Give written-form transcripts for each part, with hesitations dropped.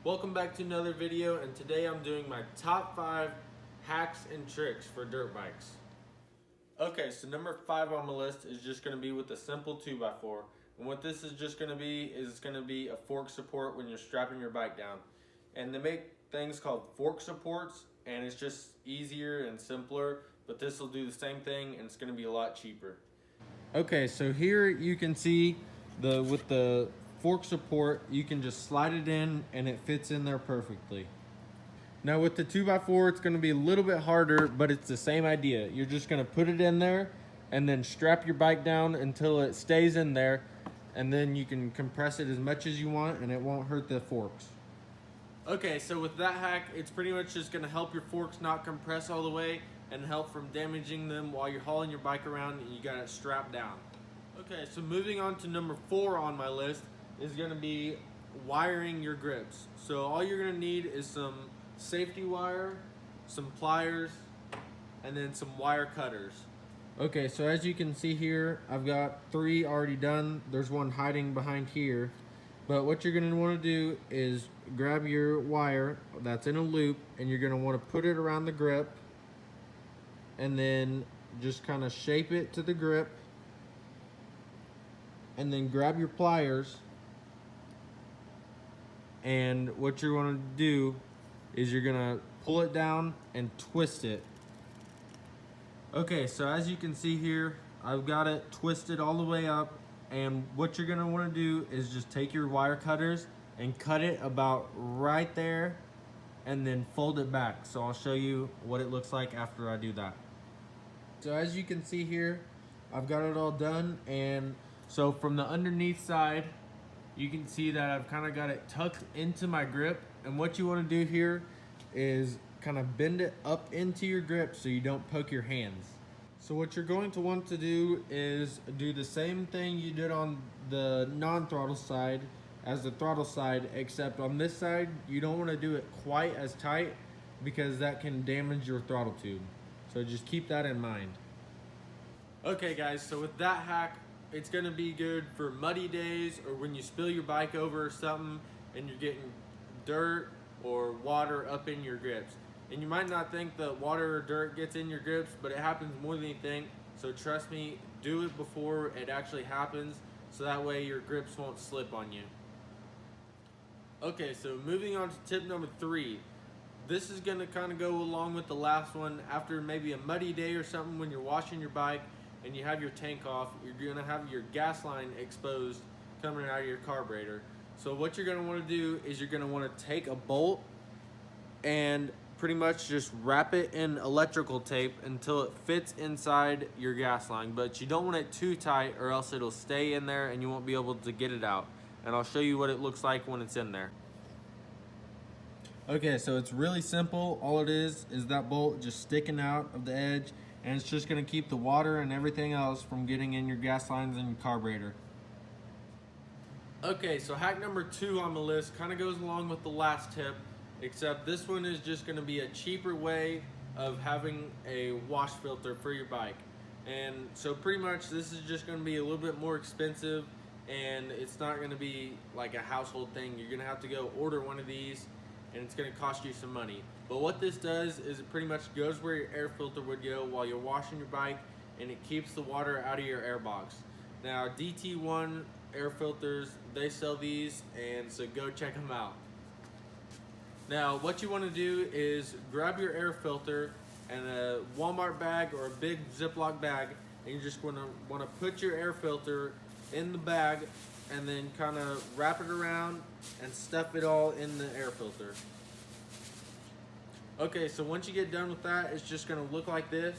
Welcome back to another video, and today I'm doing my top 5 hacks and tricks for dirt bikes. Okay, so number 5 on my list is just going to be with a simple 2x4. And what this is just going to be is it's going to be a fork support when you're strapping your bike down. And they make things called fork supports, and it's just easier and simpler, but this will do the same thing and it's going to be a lot cheaper. Okay, so here you can see with the fork support, you can just slide it in and it fits in there perfectly. Now with the 2x4, it's going to be a little bit harder, but it's the same idea. You're just going to put it in there and then strap your bike down until it stays in there, and then you can compress it as much as you want and it won't hurt the forks. Okay, so with that hack, it's pretty much just going to help your forks not compress all the way and help from damaging them while you're hauling your bike around and you got it strapped down. Okay, so moving on to number 4 on my list is going to be wiring your grips. So all you're going to need is some safety wire, some pliers, and then some wire cutters. Okay, so as you can see here, I've got 3 already done. There's one hiding behind here. But what you're going to want to do is grab your wire that's in a loop, and you're going to want to put it around the grip, and then just kind of shape it to the grip, and then grab your pliers, and what you're going to do is you're going to pull it down and twist it. Okay, so as you can see here, I've got it twisted all the way up, and what you're going to want to do is just take your wire cutters and cut it about right there and then fold it back. So I'll show you what it looks like after I do that. So as you can see here, I've got it all done, and so from the underneath side, you can see that I've kind of got it tucked into my grip, and what you want to do here is kind of bend it up into your grip so you don't poke your hands. So what you're going to want to do is do the same thing you did on the non-throttle side as the throttle side, except on this side you don't want to do it quite as tight because that can damage your throttle tube. So just keep that in mind. Okay guys, so with that hack, it's gonna be good for muddy days or when you spill your bike over or something and you're getting dirt or water up in your grips. And you might not think that water or dirt gets in your grips, but it happens more than you think. So trust me, do it before it actually happens, so that way your grips won't slip on you. Okay, so moving on to tip number 3. This is gonna kind of go along with the last one. After maybe a muddy day or something when you're washing your bike and you have your tank off, you're gonna have your gas line exposed coming out of your carburetor. So what you're gonna wanna do is you're gonna wanna take a bolt and pretty much just wrap it in electrical tape until it fits inside your gas line. But you don't want it too tight or else it'll stay in there and you won't be able to get it out. And I'll show you what it looks like when it's in there. Okay, so it's really simple. All it is that bolt just sticking out of the edge, and it's just gonna keep the water and everything else from getting in your gas lines and your carburetor. Okay, so hack number 2 on the list kind of goes along with the last tip, except this one is just gonna be a cheaper way of having a wash filter for your bike. And so pretty much this is just gonna be a little bit more expensive, and it's not gonna be like a household thing. You're gonna have to go order one of these, and it's going to cost you some money. But what this does is it pretty much goes where your air filter would go while you're washing your bike, and it keeps the water out of your air box. Now DT1 air filters, they sell these, and so go check them out. Now what you want to do is grab your air filter and a Walmart bag or a big Ziploc bag, and you're just want to put your air filter in the bag and then kind of wrap it around and stuff it all in the air filter. Okay, so once you get done with that, it's just gonna look like this.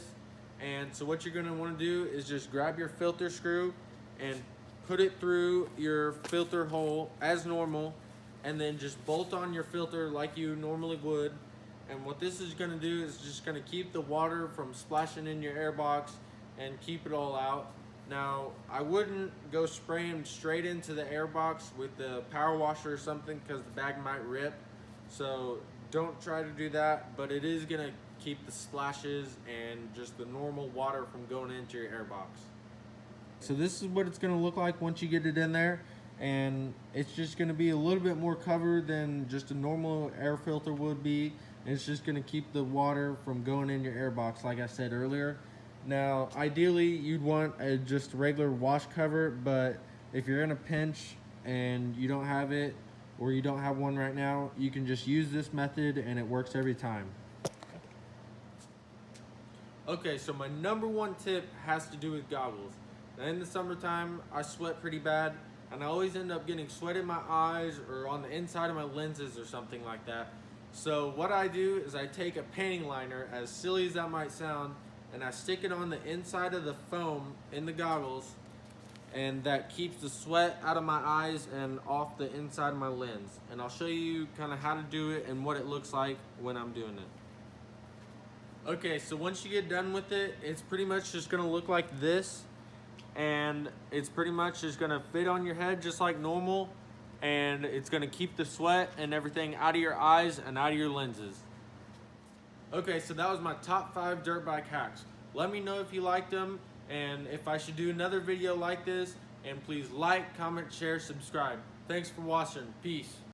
And so what you're gonna wanna do is just grab your filter screw and put it through your filter hole as normal, and then just bolt on your filter like you normally would. And what this is gonna do is just gonna keep the water from splashing in your air box and keep it all out. Now, I wouldn't go spraying straight into the air box with the power washer or something because the bag might rip. So don't try to do that, but it is gonna keep the splashes and just the normal water from going into your air box. So this is what it's gonna look like once you get it in there. and it's just going to be a little bit more covered than just a normal air filter would be. And it's just going to keep the water from going in your air box, like I said earlier. Now, ideally, you'd want a just regular wash cover, but if you're in a pinch and you don't have it, or you don't have one right now, you can just use this method and it works every time. Okay, so my number one tip has to do with goggles. Now, in the summertime, I sweat pretty bad, and I always end up getting sweat in my eyes or on the inside of my lenses or something like that. So what I do is I take a painting liner, as silly as that might sound, and I stick it on the inside of the foam in the goggles, and that keeps the sweat out of my eyes and off the inside of my lens. And I'll show you kind of how to do it and what it looks like when I'm doing it. Okay, so once you get done with it, it's pretty much just gonna look like this, and it's pretty much just gonna fit on your head just like normal, and it's gonna keep the sweat and everything out of your eyes and out of your lenses. Okay, so that was my top 5 dirt bike hacks. Let me know if you liked them and if I should do another video like this, and please like, comment, share, subscribe. Thanks for watching. Peace.